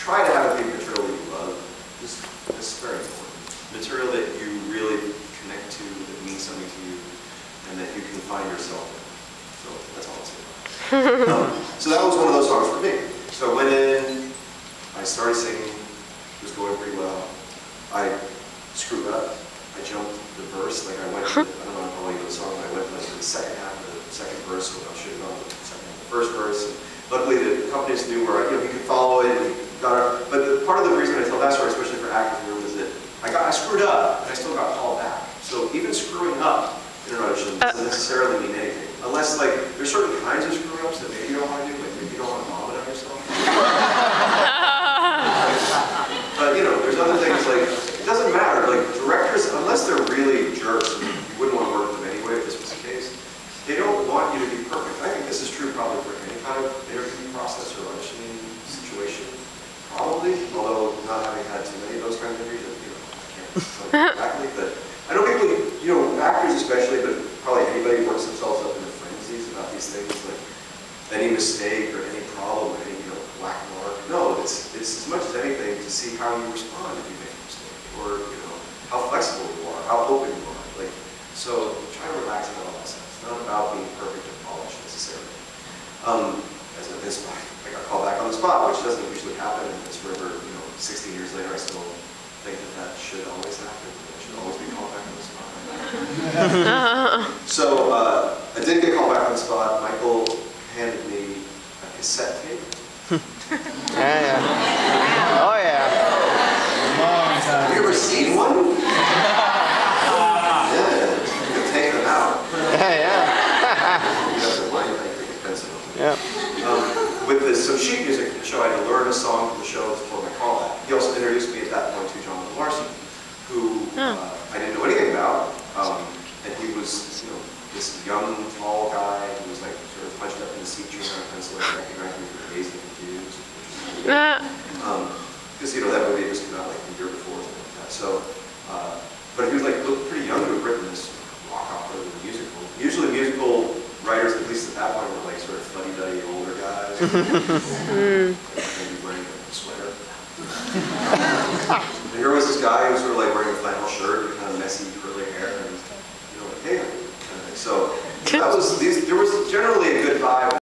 try to have it be material that you love. This is very important. Material that you really connect to, that means something to you, and that you can find yourself in. So that's all I'll say about it. So that was one of those songs for me. So I went in, I started singing, it was going pretty well. I screwed up. I jumped the verse, like I went to, I don't know how you know the song, but I went like to the second half of the second verse, so I should have gone to the first verse. And luckily the companies knew where you could follow it, and but part of the reason I tell that story, especially for actors here, was that I screwed up, and I still got called back. So even screwing up in an audition doesn't necessarily mean anything. Unless, like, there's certain kinds of screw-ups that maybe you don't want to do, like maybe you don't want to vomit on yourself. But, you know, there's other things, like, it doesn't matter. Like, directors, unless they're really jerks, and you wouldn't want to work with them anyway if this was the case, they don't want you to be perfect. I think this is true probably for any kind of interview process or auditioning situation. Probably, although not having had too many of those kinds of interviews, you know, I can't tell you exactly, but I know people, you know, actors especially, but probably anybody works themselves up into frenzies about these things, like any mistake or any problem or any, you know, black mark. No, it's as much as anything to see how you respond if you make a mistake, or, you know, how flexible you are, how open you are. Like, so try to relax about all that stuff. It's not about being perfect and polished necessarily. As of this point, I got called back on the spot, which doesn't usually happen, and it's forever, you know, 16 years later, I still think that should always happen. I should always be called back on the spot. So I did get called back on the spot. Michael handed me a cassette tape. Yeah. Oh yeah. Have you ever seen one? Yeah, you can take them out. Yeah. You have to line it, you can pencil them. Yeah. With some sheet music for the show, I had to learn a song for the show before my call. He also introduced me at that point to John Larson, who I didn't know anything about. And he was, you know, this young, tall guy who was like sort of punched up in the seat chewing on a pencil, and recognized me for Dazed and Confused. Because, you know, that movie had just come out like the year before or something like that. So, but he was like, looked pretty young to have written this rock opera musical. Usually musical writers, at least at that point, were like sort of fuddy-duddy older guys. Maybe wearing a sweater. And here was this guy who was sort of like wearing a flannel shirt with kind of messy curly hair, and you know, like, hey, so that was there was generally a good vibe